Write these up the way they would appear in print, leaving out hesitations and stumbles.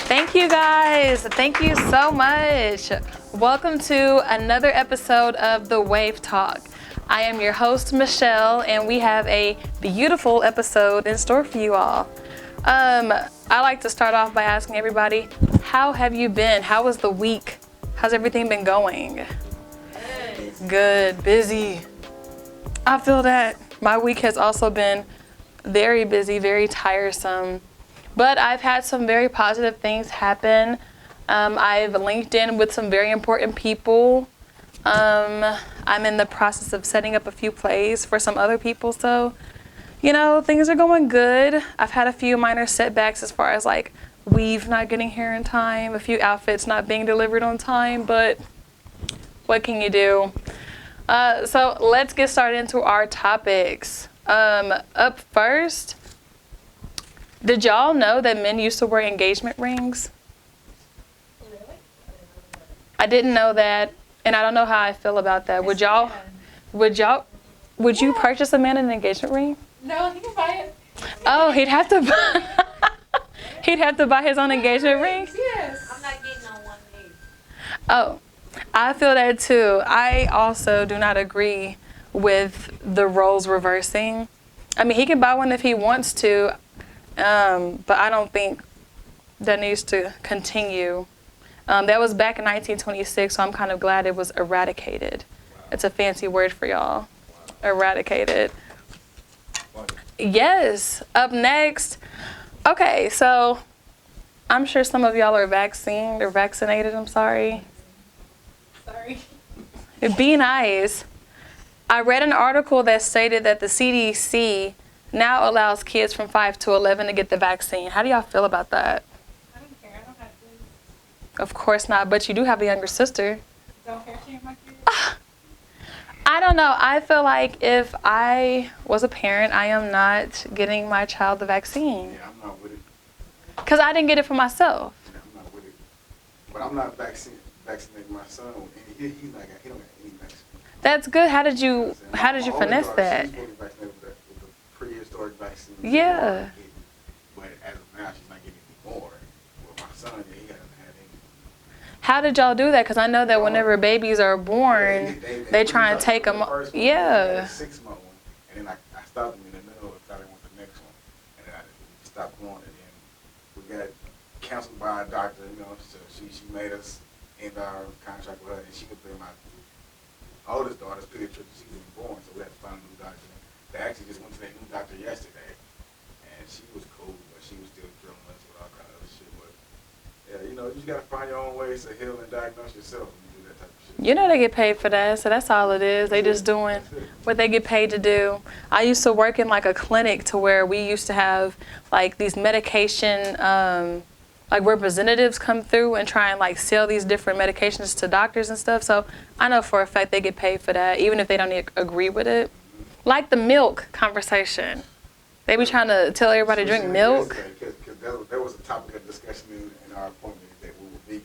Thank you guys. Thank you so much. Welcome to another episode of The Wave Talk. I am your host, Michelle, and we have a beautiful episode in store for you all. I like to start off by asking everybody, how have you been? How was the week? How's everything been going? Good, busy. I feel that. My week has also been very busy, very tiresome. But I've had some very positive things happen. I've linked in with some very important people. I'm in the process of setting up a few plays for some other people. So, things are going good. I've had a few minor setbacks as far as like weave not getting here in time, a few outfits not being delivered on time, but what can you do? So let's get started into our topics. Up first, did y'all know that men used to wear engagement rings? Really? I didn't know that, and I don't know how I feel about that. Would you purchase a man an engagement ring? No, he can buy it. Oh, he'd have to buy his own engagement ring? Yes. I'm not getting on one knee. Oh, I feel that too. I also do not agree with the roles reversing. I mean, he can buy one if he wants to, but I don't think that needs to continue. That was back in 1926, so I'm kind of glad it was eradicated. It's a fancy word for y'all. Eradicated. Yes. Up next. Okay, so I'm sure some of y'all are vaccinated, I'm sorry. Sorry. Be nice. I read an article that stated that the CDC now allows kids from 5 to 11 to get the vaccine. How do y'all feel about that? I don't care. I don't have kids. Of course not, but you do have a younger sister. Don't care shame my kids. I don't know. I feel like if I was a parent, I am not getting my child the vaccine. Yeah, I'm not with it. Because I didn't get it for myself. Yeah, I'm not with it. But I'm not vaccinating my son. He don't got any vaccine. That's good. How did you My oldest finesse daughter, that? She's fully vaccinated with the prehistoric vaccine. Yeah. But as of now, she's not getting any more. With my son, yeah, he hasn't had any. How did y'all do that? Because I know that whenever babies are born, they try and take them. Yeah. 6-month one, and then I stopped him in the middle and thought I went to the next one, and then I stopped going. And then we got counseled by a doctor, so she made us end our contract with her, and she could pay my oldest daughter's pediatrician. She was born, so we had to find a new doctor. They actually just went to that new doctor yesterday, and she was cool, but she was still drilling us with all kind of other shit. But yeah, you just gotta find your own ways to heal and diagnose yourself when you do that type of shit. They get paid for that, so that's all it is. They just doing what they get paid to do. I used to work in like a clinic to where we used to have like these medication like representatives come through and try and like sell these different medications to doctors and stuff. So I know for a fact they get paid for that, even if they don't agree with it. Like the milk conversation. They be trying to tell everybody to drink milk. Because there was a topic of discussion in our appointment that we were vegan,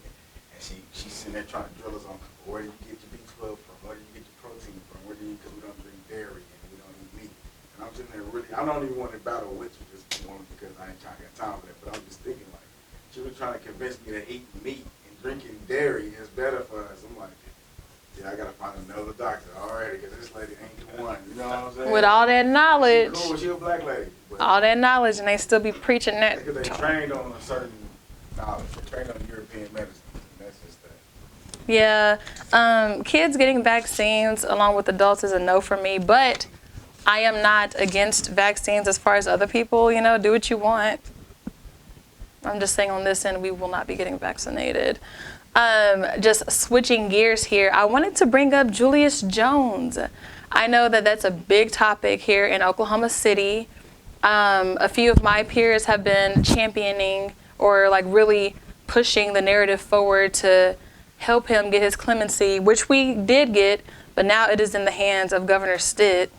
and she's sitting there trying to drill us on where do you get your B12 from, where do you get your protein from, because we don't drink dairy and we don't eat meat. And I'm sitting there I don't even want to battle with you this morning because I ain't trying to get time for that, but I'm just thinking like, she was trying to convince me that eating meat and drinking dairy is better for us. I'm like, yeah, I gotta find another doctor already because this lady ain't the one. You know what I'm saying? With all that knowledge. She cool, she a black lady. All that knowledge, and they still be preaching that. Because they trained on a certain knowledge. They trained on European medicine. And that's just that. Yeah. Kids getting vaccines along with adults is a no for me, but I am not against vaccines as far as other people. Do what you want. I'm just saying on this end, we will not be getting vaccinated. Just switching gears here, I wanted to bring up Julius Jones. I know that that's a big topic here in Oklahoma City. A few of my peers have been championing or like really pushing the narrative forward to help him get his clemency, which we did get, but now it is in the hands of Governor Stitt.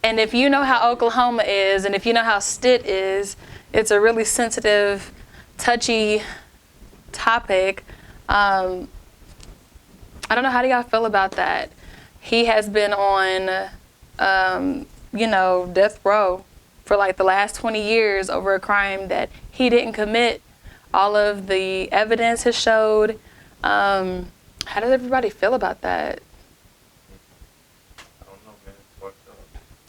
And if you know how Oklahoma is, and if you know how Stitt is, it's a really sensitive, touchy topic. I don't know, how do y'all feel about that? He has been on, death row for like the last 20 years over a crime that he didn't commit. All of the evidence has showed. How does everybody feel about that? I don't know, man. It's fucked up.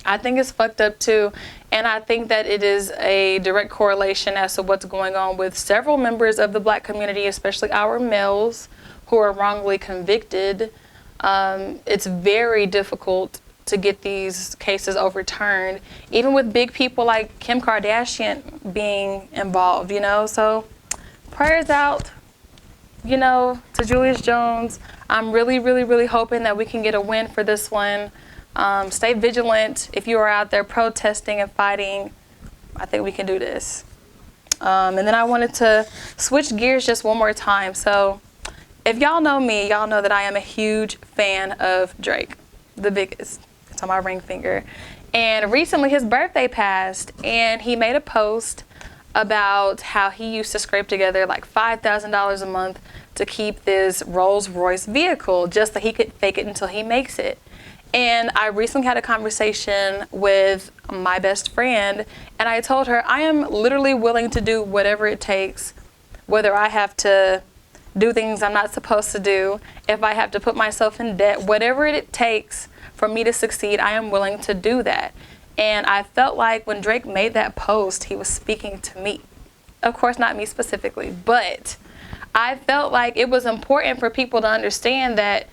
I think it's fucked up too. And I think that it is a direct correlation as to what's going on with several members of the black community, especially our males who are wrongly convicted. It's very difficult to get these cases overturned, even with big people like Kim Kardashian being involved, you know? So prayers out, you know, to Julius Jones. I'm really, really, really hoping that we can get a win for this one. Stay vigilant. If you are out there protesting and fighting, I think we can do this. And then I wanted to switch gears just one more time. So if y'all know me, y'all know that I am a huge fan of Drake, the biggest. It's on my ring finger. And recently his birthday passed, and he made a post about how he used to scrape together like $5,000 a month to keep this Rolls Royce vehicle just so he could fake it until he makes it. And I recently had a conversation with my best friend, and I told her I am literally willing to do whatever it takes, whether I have to do things I'm not supposed to do, if I have to put myself in debt, whatever it takes for me to succeed, I am willing to do that. And I felt like when Drake made that post, he was speaking to me. Of course, not me specifically, but I felt like it was important for people to understand that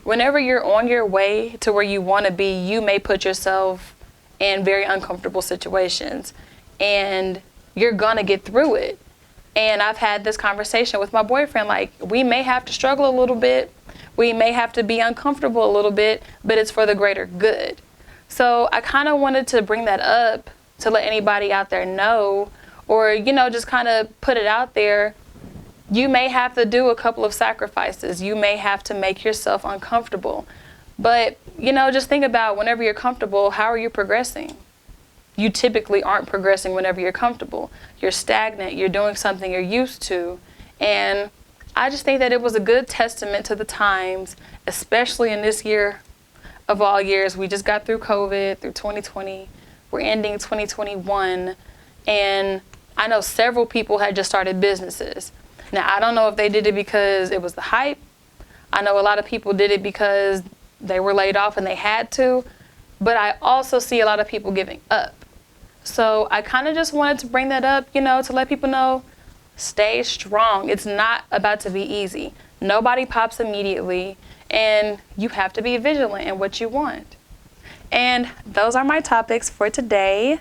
whenever you're on your way to where you want to be, you may put yourself in very uncomfortable situations, and you're gonna get through it. And I've had this conversation with my boyfriend, like, we may have to struggle a little bit, we may have to be uncomfortable a little bit, but it's for the greater good. So I kind of wanted to bring that up to let anybody out there know, or, you know, just kind of put it out there. You may have to do a couple of sacrifices. You may have to make yourself uncomfortable. But, you know, just think about whenever you're comfortable, how are you progressing? You typically aren't progressing whenever you're comfortable. You're stagnant. You're doing something you're used to. And I just think that it was a good testament to the times, especially in this year of all years. We just got through COVID, through 2020. We're ending 2021. And I know several people had just started businesses. Now, I don't know if they did it because it was the hype. I know a lot of people did it because they were laid off and they had to. But I also see a lot of people giving up. So I kind of just wanted to bring that up, you know, to let people know, stay strong. It's not about to be easy. Nobody pops immediately, and you have to be vigilant in what you want. And those are my topics for today.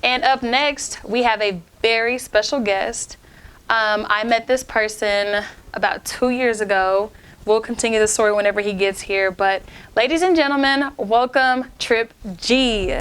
And up next, we have a very special guest. I met this person about 2 years ago. We'll continue the story whenever he gets here. But ladies and gentlemen, welcome Tripp G.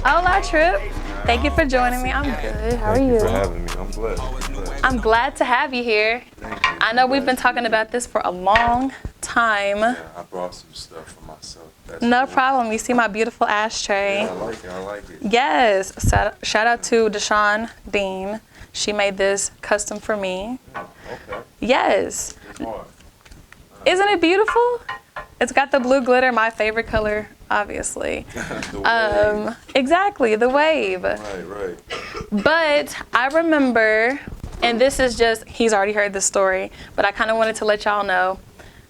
Hola, Tripp. Thank you for joining me. I'm good. How are you? Thank you for having me. I'm blessed. I'm glad to have you here. Thank you. I know we've been talking about this for a long time. Yeah, I brought some stuff for myself. That's No cool. problem. You see my beautiful ashtray. Yeah, I like it. I like it. Yes. Shout out to Deshawn Dean. She made this custom for me. Yeah, okay. Yes. It's hard. Isn't it beautiful? It's got the blue glitter, my favorite color, obviously. The wave. Exactly, the wave. Right. But I remember, and this is just, he's already heard the story, but I kind of wanted to let y'all know.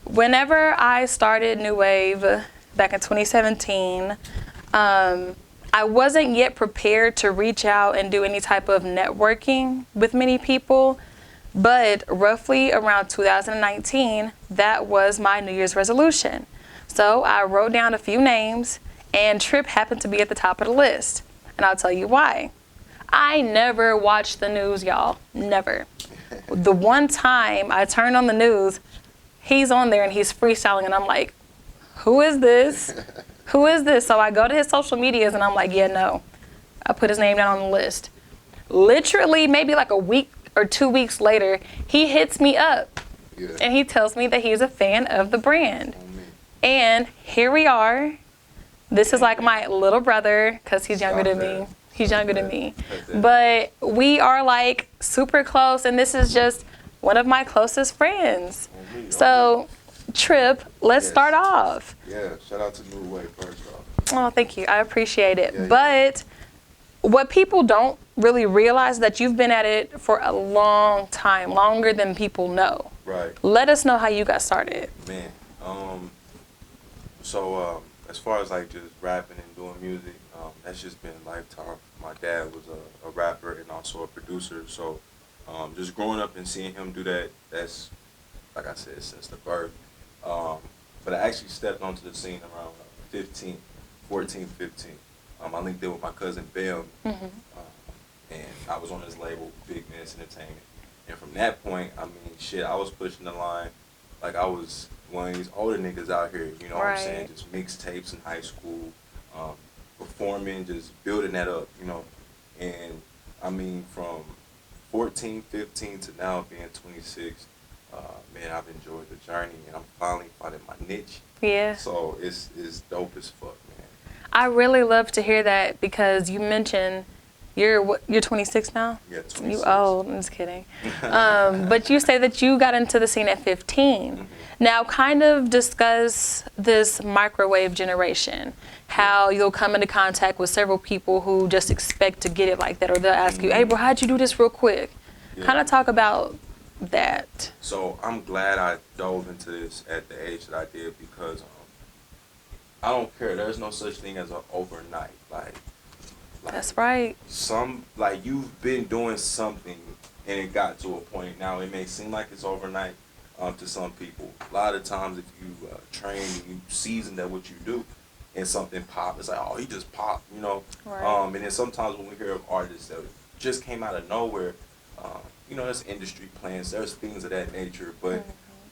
Whenever I started New Wave back in 2017, I wasn't yet prepared to reach out and do any type of networking with many people. But roughly around 2019, that was my New Year's resolution. So I wrote down a few names, and Tripp happened to be at the top of the list. And I'll tell you why. I never watched the news, y'all. Never. The one time I turned on the news, he's on there and he's freestyling, and I'm like, who is this? Who is this? So I go to his social medias, and I'm like, yeah, no. I put his name down on the list. Literally, maybe like a week or 2 weeks later, he hits me up, and he tells me that he's a fan of the brand. And here we are. This is like my little brother, because he's younger than me. He's younger than me. But we are like super close, and this is just one of my closest friends. So Tripp, let's Yes. start off. Yeah, shout out to New Way first off. Oh, thank you. I appreciate it. Yeah, yeah. But what people don't really realize is that you've been at it for a long time, longer than people know. Right. Let us know how you got started. Man. So as far as like just rapping and doing music, that's just been a lifetime. My dad was a rapper and also a producer, so just growing up and seeing him do that, that's, like I said, since the birth. But I actually stepped onto the scene around 14, 15. I linked in with my cousin Bam, and I was on his label, Big Minutes Entertainment. And from that point, I mean, shit, I was pushing the line like I was one of these older niggas out here, you know what I'm saying? Right. Just mixtapes in high school, performing, just building that up, you know? And I mean, from 14, 15 to now being 26, man, I've enjoyed the journey and I'm finally finding my niche. Yeah. So it's dope as fuck, man. I really love to hear that because you mentioned you're 26 now? Yeah, 26. You old. I'm just kidding. But you say that you got into the scene at 15. Mhm. Now, kind of discuss this microwave generation, how you'll come into contact with several people who just expect to get it like that, or they'll ask you, hey, bro, how'd you do this real quick? Yeah. Kind of talk about that. So I'm glad I dove into this at the age that I did because I don't care. There's no such thing as an overnight. Like That's right. like you've been doing something and it got to a point. Now it may seem like it's overnight to some people. A lot of times if you train and you seasoned at what you do and something pop, it's like, oh, he just popped, you know. Right. And then sometimes when we hear of artists that just came out of nowhere, you know, there's industry plans, there's things of that nature, but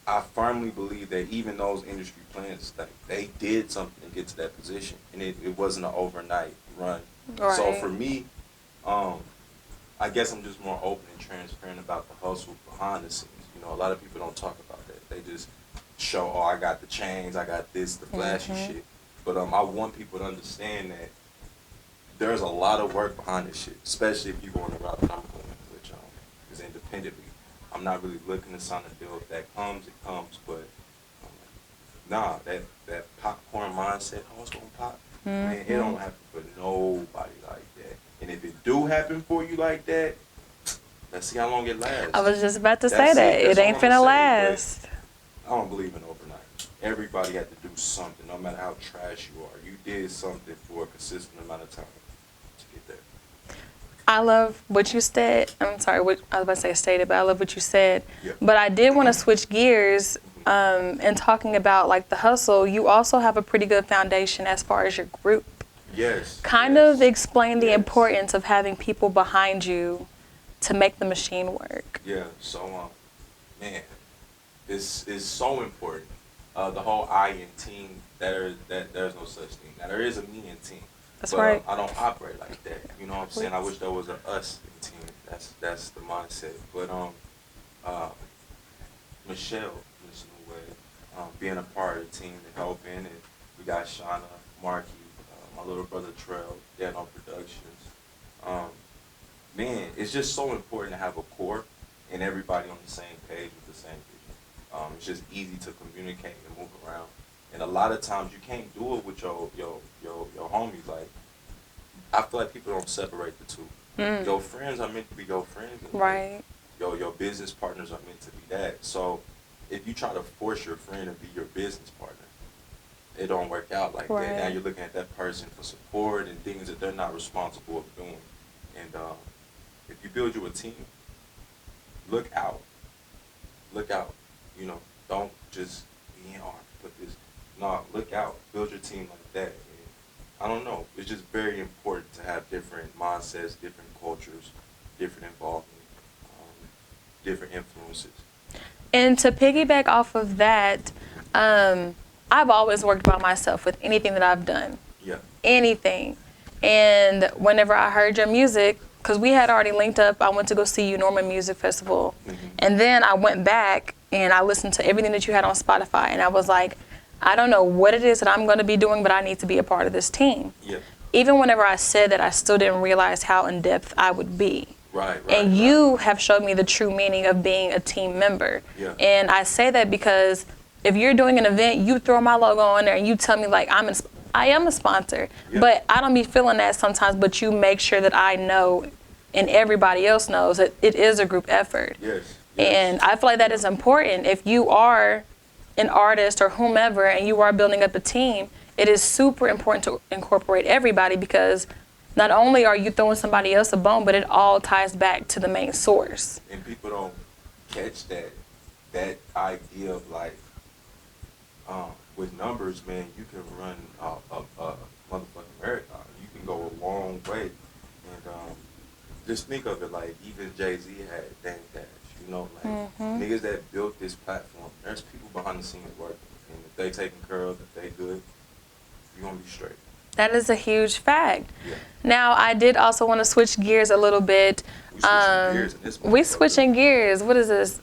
I firmly believe that even those industry plans, like, they did something to get to that position, and it wasn't an overnight run. Right. So for me, I guess I'm just more open and transparent about the hustle behind the scenes. You know, a lot of people don't talk about that. They just show, oh, I got the chains, I got this, the flashy shit. But I want people to understand that there's a lot of work behind this shit, especially if you're going the route that I'm going, which is independently. I'm not really looking to sign a deal. If that comes, it comes. But nah, that popcorn mindset, oh, it's gonna pop. Man, it don't happen for nobody like that. And if it do happen for you like that, let's see how long it lasts. I was just about to say That's that. it. It That's ain't all I'ma finna say, last. I don't believe in overnight. Everybody had to do something, no matter how trash you are. You did something for a consistent amount of time to get there. I love what you said. I'm sorry, what I was about to say stated, but I love what you said. Yeah. But I did want to switch gears and talking about like the hustle. You also have a pretty good foundation as far as your group. Yes. Kind yes, of explain the yes. importance of having people behind you to make the machine work. Yeah, so, man, it's so important. The whole I in team, there's no such thing. Now, there is a me in team. That's but, right. I don't operate like that. You know what I'm saying? I wish there was a us in team. That's the mindset. But, Michelle, Miss New Way, being a part of the team and helping, and we got Shauna, Marky, my little brother Tripp, Dan on Productions. Man, it's just so important to have a core and everybody on the same page with the same vision. It's just easy to communicate and move around. And a lot of times you can't do it with your homies. Like, I feel like people don't separate the two. Your friends are meant to be your friends. And Right. Your business partners are meant to be that. So if you try to force your friend to be your business partner, it don't work out like Right. that. Now you're looking at that person for support and things that they're not responsible of doing. And if you build you a team, look out. Look out. You know, don't just be in put this. No, look out. Build your team like that. And I don't know. It's just very important to have different mindsets, different cultures, different involvement, different influences. And to piggyback off of that, I've always worked by myself with anything that I've done. Yeah. Anything. And whenever I heard your music, because we had already linked up, I went to go see you Norman Music Festival. And then I went back and I listened to everything that you had on Spotify. And I was like, I don't know what it is that I'm going to be doing, but I need to be a part of this team. Yeah. Even whenever I said that, I still didn't realize how in depth I would be. Right. And you have showed me the true meaning of being a team member. Yeah. And I say that because if you're doing an event, you throw my logo on there and you tell me like I am a sponsor, Yeah. but I don't be feeling that sometimes. But you make sure that I know, and everybody else knows that it is a group effort. Yes. And I feel like that is important. If you are an artist or whomever and you are building up a team, it is super important to incorporate everybody, because not only are you throwing somebody else a bone, but it all ties back to the main source. And people don't catch that idea of like, with numbers, man, you can run a motherfucking marathon. You can go a long way. And just think of it like even Jay-Z had Dame Dash, you know, like niggas that built this platform. There's people behind the scenes working. And if they taken care of, if they good, you're going to be straight. That is a huge fact. Yeah. Now, I did also want to switch gears a little bit. We switching gears in this We motherfucker. switching gears. What is this?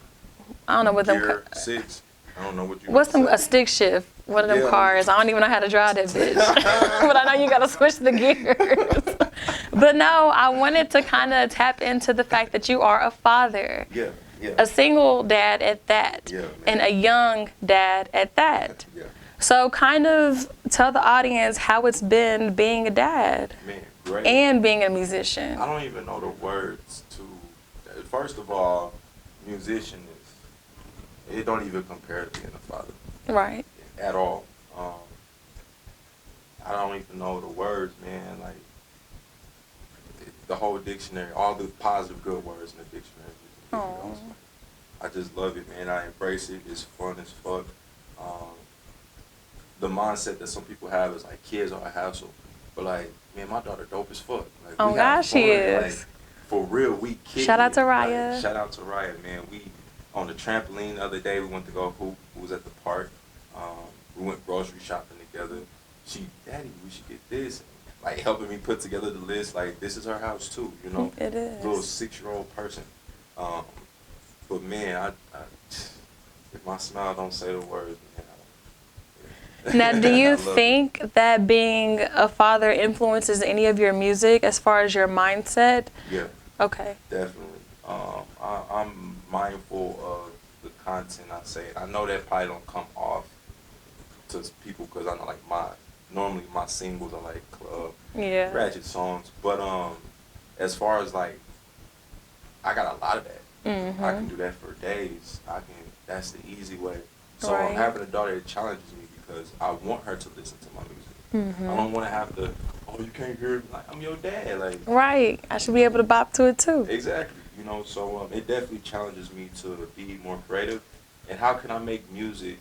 I don't know what them. Gear 6. I don't know what you What's them? want A to say. stick shift. One of them Yeah. cars. I don't even know how to drive that bitch. But I know you gotta switch the gears. But no, I wanted to kind of tap into the fact that you are a father, Yeah, yeah. a single dad at that, Yeah, man. and a young dad at that. Yeah. So kind of tell the audience how it's been being a dad Man, great. and being a musician. I don't even know the words to. First of all, musician it don't even compare to being a father Right. at all. I don't even know the words, man. Like the whole dictionary, all the positive good words in the dictionary. Aw. I just love it, man. I embrace it. It's fun as fuck. The mindset that some people have is like kids are a hassle, but like, man, my daughter dope as fuck. Like, Oh we have gosh, she fun. is. Like, for real, we kick Shout out it. to Like, Raya. shout out to Raya, man. We on the trampoline the other day. We went to go hoop. We was at the park. We went grocery shopping together. Daddy, we should get this. Like helping me put together the list. Like this is her house too, you know. It is. Little 6-year-old person. But man, I if my smile don't say the words, man. Now, do I you love it. think that being a father influences any of your music as far as your mindset? Yeah, Okay. definitely. I'm mindful of the content I say. I know that probably don't come off to people because I know like normally my singles are like club Yeah. ratchet songs, but as far as like I got a lot of that. I can do that for days. That's the easy way. So Right. having a daughter, it challenges me because I want her to listen to my music. I don't want to have to, oh, you can't hear me. Like, I'm your dad. Like, Right. I should be able to bop to it too. exactly. You know, so it definitely challenges me to be more creative. And how can I make music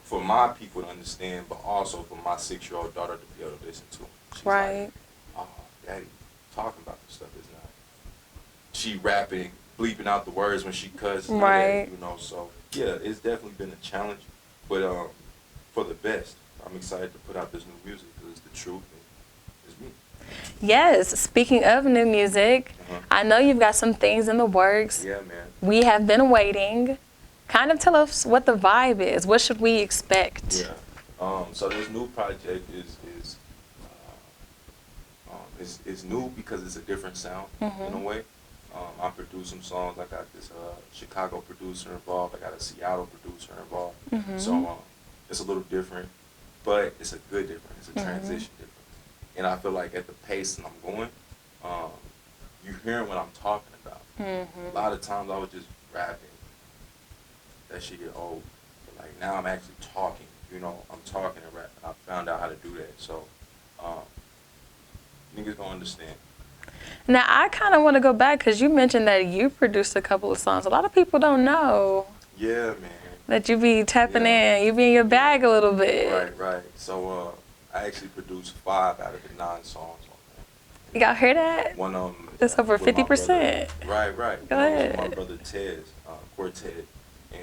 for my people to understand, but also for my 6-year-old daughter to be able to listen to? She's Right. like, oh, daddy, talking about this stuff is not. She rapping, bleeping out the words when she cuss. none of that, Right. You know, so yeah, it's definitely been a challenge, but for the best. I'm excited to put out this new music because it's the truth and it's me. Yes. Speaking of new music, Uh-huh. I know you've got some things in the works. Yeah, man. We have been waiting. Kind of tell us what the vibe is. What should we expect? Yeah. So this new project is new because it's a different sound in a way. I produce some songs. I got this Chicago producer involved. I got a Seattle producer involved. So it's a little different, but it's a good difference. It's a transition difference. And I feel like at the pace that I'm going, you hearing what I'm talking about. A lot of times I was just rapping. That shit get old. But like now I'm actually talking. You know, I'm talking and rapping. I found out how to do that. So niggas gonna understand. Now, I kind of want to go back because you mentioned that you produced a couple of songs. A lot of people don't know Yeah, man. that you be tapping Yeah. in. You be in your bag a little bit. Right. So I actually produced 5 out of the 9 songs on Y'all hear that? there. One of them. That's over 50%. Right. Go One of them ahead. was my brother Tez, Quartet, and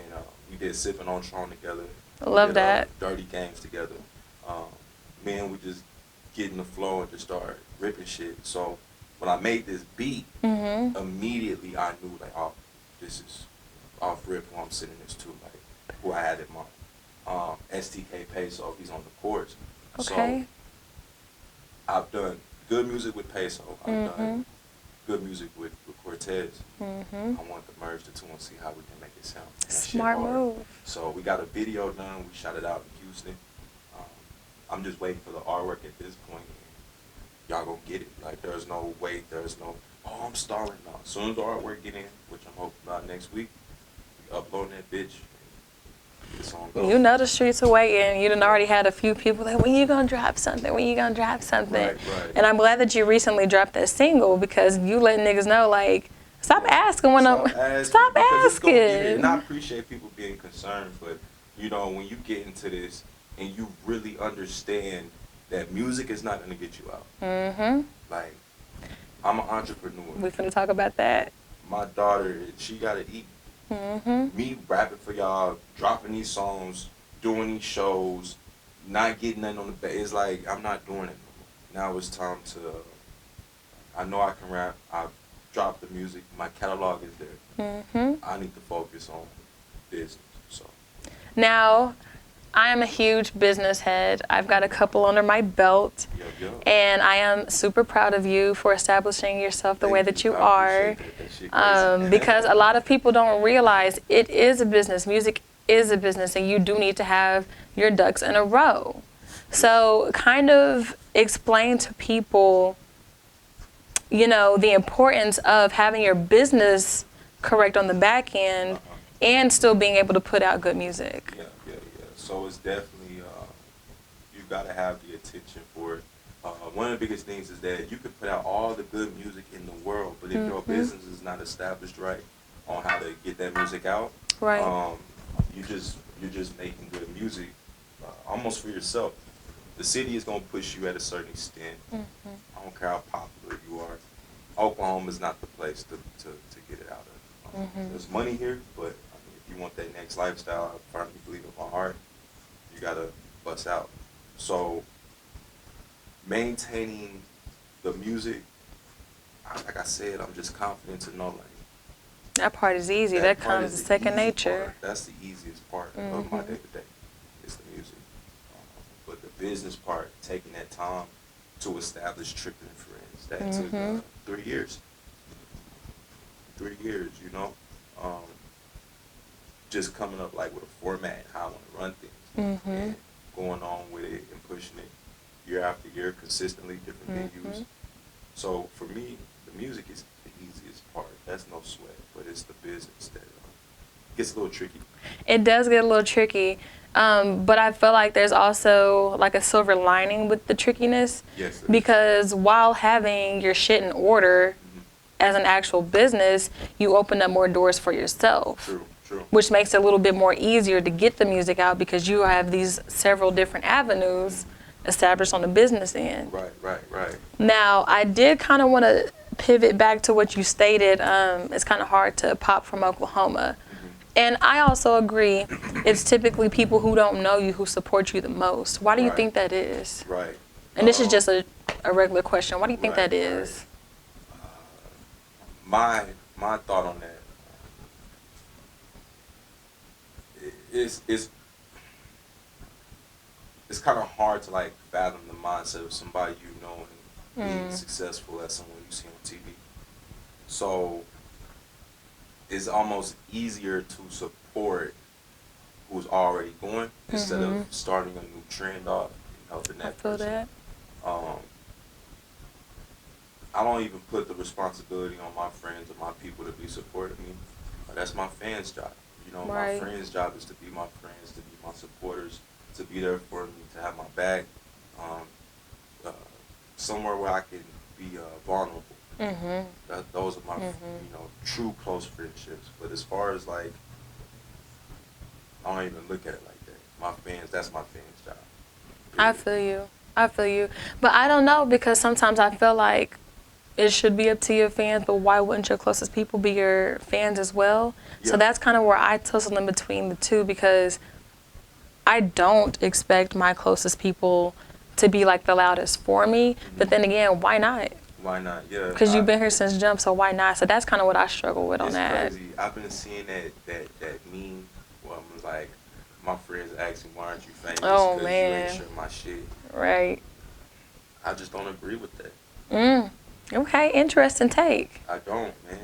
we did Sippin' on Tron together. Love We did, that. Dirty Games together. Man, we just get in the flow and just start ripping shit. So when I made this beat, immediately I knew like, oh, this is off rip who I'm sitting this to, like who I had in mind. STK Peso, he's on the chords. Okay. So I've done good music with Peso. I've done good music with Cortez. Mm-hmm. I want to merge the two and see how we can make it sound. And that shit Smart hard. move. So we got a video done. We shot it out in Houston. Um, I'm just waiting for the artwork at this point. Y'all gonna get it. Like, there's no wait. There's no, oh, I'm stalling now. As soon as the artwork get in, which I'm hoping about next week, we uploading that bitch. It's on go. You know the streets are waiting. You done already had a few people like, when you gonna drop something? When you gonna drop something? Right. And I'm glad that you recently dropped that single because you let niggas know, like, stop asking when Stop I'm. asking, Stop because it's gonna get it. asking. And I appreciate people being concerned, but you know, when you get into this and you really understand that music is not gonna get you out. Mm-hmm. Like, I'm an entrepreneur. We finna talk about that. My daughter, she gotta eat. Mm-hmm. Me rapping for y'all, dropping these songs, doing these shows, not getting nothing on the back. It's like, I'm not doing it no more. Now it's time to, I know I can rap. I've dropped the music. My catalog is there. Mm-hmm. I need to focus on business. So, Now, I am a huge business head. I've got a couple under my belt. yo. And I am super proud of you for establishing yourself the way that you I are. appreciate that. That shit crazy. Because a lot of people don't realize it is a business. Music is a business, and you do need to have your ducks in a row. So kind of explain to people, you know, the importance of having your business correct on the back end and still being able to put out good music. Yeah. So it's definitely, you gotta have the attention for it. One of the biggest things is that you can put out all the good music in the world, but if your business is not established right on how to get that music out, Right. you're just making good music almost for yourself. The city is gonna push you at a certain extent. I don't care how popular you are. Oklahoma is not the place to get it out of. There's money here, but I mean, if you want that next lifestyle, I firmly believe in my heart, you gotta bust out. So maintaining the music, like I said, I'm just confident to know, like, That part is easy. That part comes is the second easy nature. part. That's the easiest part of my day to day. It's the music. But the business part, taking that time to establish Tripp and Friends, that took 3 years. 3 years, you know. Just coming up like with a format and how I want to run things, and going on with it and pushing it year after year, consistently, different venues. So for me, the music is the easiest part. That's no sweat, but it's the business that gets a little tricky. It does get a little tricky, but I feel like there's also like a silver lining with the trickiness. Yes. Because while having your shit in order as an actual business, you open up more doors for yourself. True. Which makes it a little bit more easier to get the music out because you have these several different avenues established on the business end. Right. Now, I did kind of want to pivot back to what you stated. It's kind of hard to pop from Oklahoma. And I also agree, it's typically people who don't know you who support you the most. Why do you think that is? Right. And this is just a regular question. Why do you think that is? My thought on that is it's kind of hard to like fathom the mindset of somebody you know and being successful as someone you see on TV. So it's almost easier to support who's already going instead of starting a new trend off and helping that I feel person. that. I don't even put the responsibility on my friends or my people to be supporting me. That's my fans' job. You know, Right. my friends' job is to be my friends, to be my supporters, to be there for me, to have my back, somewhere where I can be vulnerable. Those are my, you know, true close friendships. But as far as like, I don't even look at it like that. My fans, that's my fans' job. I feel you. But I don't know, because sometimes I feel like it should be up to your fans, but why wouldn't your closest people be your fans as well? Yeah. So that's kind of where I tussle in between the two, because I don't expect my closest people to be like the loudest for me. But then again, why not? Why not? Yeah. Because you've been here since jump, so why not? So that's kind of what I struggle with on It's that. crazy. I've been seeing that meme where I'm like, my friends ask me, why aren't you famous? Oh, 'Cause man. you ain't share my shit. Right. I just don't agree with that. Okay, interesting take. I don't, man.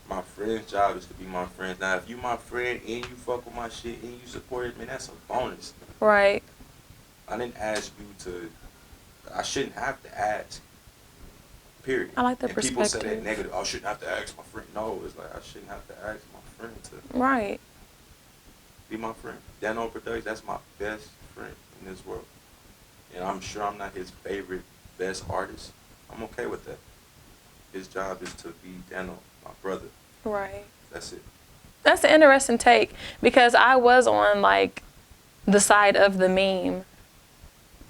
My friend's job is to be my friend. Now, if you my friend and you fuck with my shit and you support it, man, that's a bonus. Right. I didn't ask you to. I shouldn't have to ask. Period. I like the and people say perspective. that negative. I shouldn't have to ask my friend. No, it's like I shouldn't have to ask my friend to Right. be my friend. Dano Productions, that's my best friend in this world. And I'm sure I'm not his favorite, best artist. I'm okay with that. His job is to be Dano, my brother. Right. That's it. That's an interesting take because I was on like the side of the meme.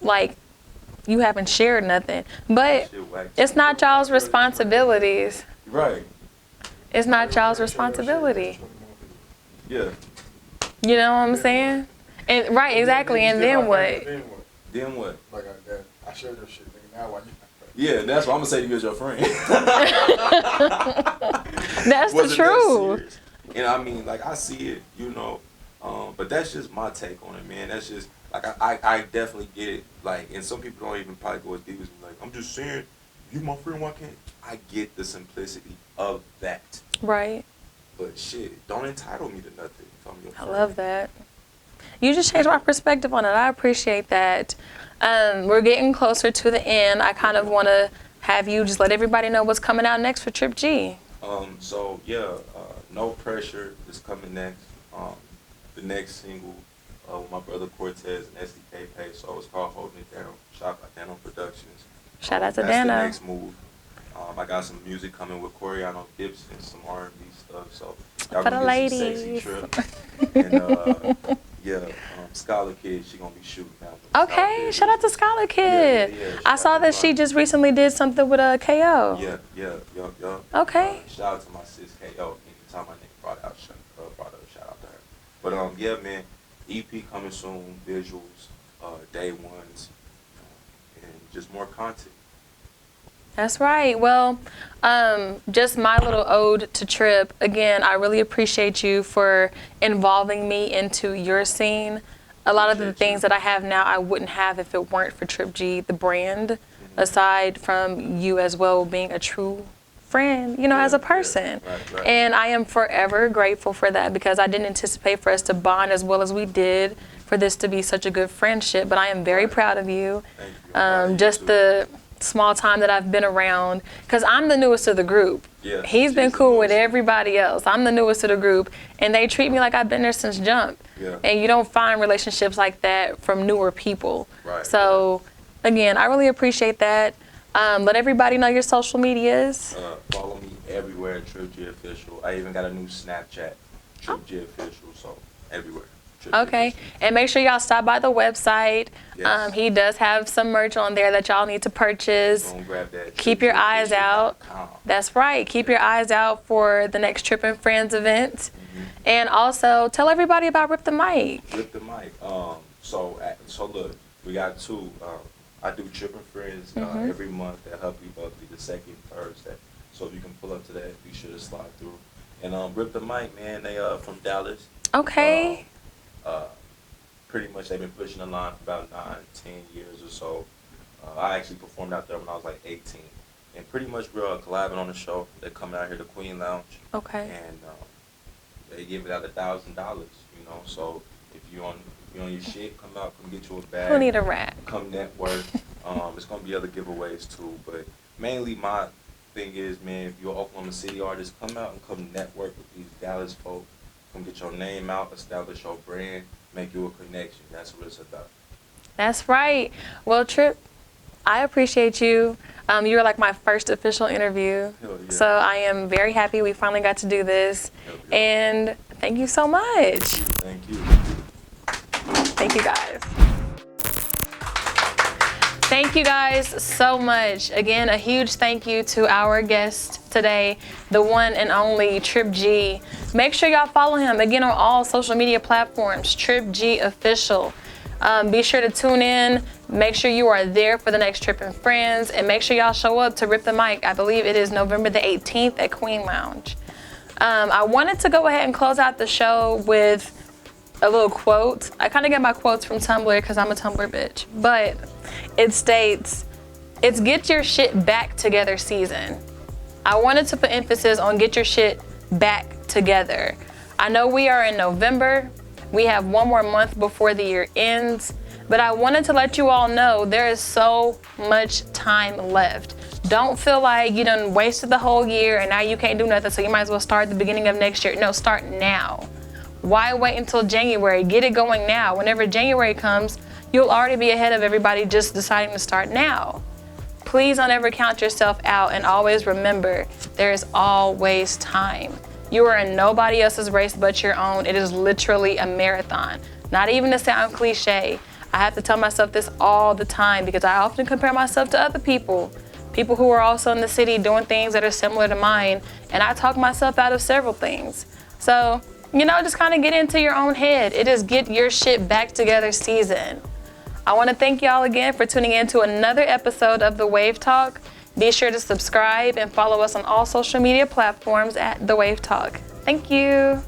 Like, you haven't shared nothing. But Shit whack. it's not y'all's responsibilities. Right. It's not y'all's responsibility. Yeah. You know what I'm saying? And right, exactly. And then what? Then what? Like I shared your shit, nigga. Now why you? Yeah, that's what I'm gonna say to you as your friend. That's the Wasn't that truth. serious. And I mean, like I see it, you know, but that's just my take on it, man. That's just like I definitely get it. Like, and some people don't even probably go as deep as me. Like, I'm just saying, you my friend, why can't I get the simplicity of that? Right. But shit, don't entitle me to nothing if I'm your I friend. love that. You just changed my perspective on it. I appreciate that. We're getting closer to the end. I kind of want to have you just let everybody know what's coming out next for Tripp G. So yeah, No Pressure is coming next. The next single with my brother Cortez and SDK Pay, so it's called Holding It Down, shot by Dano Productions. Shout out to that's Dano. the next move. I got some music coming with Coriano Gibson, some R&B stuff, so y'all For gonna the get some ladies. sexy Tripp. And yeah, Scholar Kid, she gonna be shooting now. Okay, shout out to Scholar Kid. Yeah, I saw that she just recently did something with a KO. Yeah. Okay. Shout out to my sis KO. Anytime my nigga brought out shout out to her. But yeah, man, EP coming soon, visuals, day ones, and just more content. That's right. Well, just my little ode to Tripp. Again, I really appreciate you for involving me into your scene. A lot of the things that I have now, I wouldn't have if it weren't for Tripp G, the brand, aside from you as well being a true friend, you know, as a person. Right. And I am forever grateful for that because I didn't anticipate for us to bond as well as we did, for this to be such a good friendship. But I am very proud of you. Thank you. Just the small time that I've been around, because I'm the newest of the group. Yeah, He's been cool with newest. everybody else. I'm the newest of the group, and they treat me like I've been there since jump. Yeah. And you don't find relationships like that from newer people. Right. So, again, I really appreciate that. Let everybody know your social medias. Follow me everywhere, Tripp G Official. I even got a new Snapchat, Tripp G Official, so everywhere. Tripp G Okay, Official. and make sure y'all stop by the website. Yes. He does have some merch on there that y'all need to purchase. Go and grab that. Keep your eyes out. TrippGOfficial.com. That's right. Keep your eyes out for the next Tripp and Friends event. And also tell everybody about Rip the Mic. Rip the Mic. So look, we got two. I do Tripp and Friends every month at Huffy Buffy, the second Thursday. So if you can pull up to that, be sure to slide through. And Rip the Mic, man, they from Dallas. Okay. Pretty much they've been pushing the line for about 9-10 years or so. I actually performed out there when I was like 18. And pretty much we're collabing on the show. They're coming out here to Queen Lounge. Okay. And they give it out $1,000, you know. So if you on your shit, come out, come get you a bag. Who need a rat? Come network. There's gonna be other giveaways too, but mainly my thing is, man, if you're an Oklahoma City artist, come out and come network with these Dallas folk. Come get your name out, establish your brand, make you a connection. That's what it's about. That's right. Well, Tripp, I appreciate you. You were like my first official interview. Hell yeah. So I am very happy we finally got to do this. Hell yeah. And thank you so much. Thank you. Thank you guys. Thank you guys so much. Again, a huge thank you to our guest today, the one and only Tripp G. Make sure y'all follow him again on all social media platforms, Tripp G Official. Be sure to tune in. Make sure you are there for the next Tripp and Friends, and make sure y'all show up to Rip the Mic. I believe it is November the 18th at Queen Lounge. I wanted to go ahead and close out the show with a little quote. I kind of get my quotes from Tumblr because I'm a Tumblr bitch, but it states, It's get your shit back together season. I wanted to put emphasis on get your shit back together. I know we are in November. We have one more month before the year ends, but I wanted to let you all know there is so much time left. Don't feel like you done wasted the whole year and now you can't do nothing, so you might as well start at the beginning of next year. No, start now. Why wait until January? Get it going now. Whenever January comes, you'll already be ahead of everybody just deciding to start now. Please don't ever count yourself out, and always remember, there is always time. You are in nobody else's race but your own. It is literally a marathon. Not even to sound cliche. I have to tell myself this all the time because I often compare myself to other people who are also in the city doing things that are similar to mine, and I talk myself out of several things. So, just kind of get into your own head. It is get your shit back together season. I want to thank y'all again for tuning in to another episode of The Wave Talk. Be sure to subscribe and follow us on all social media platforms at The Wave Talk. Thank you.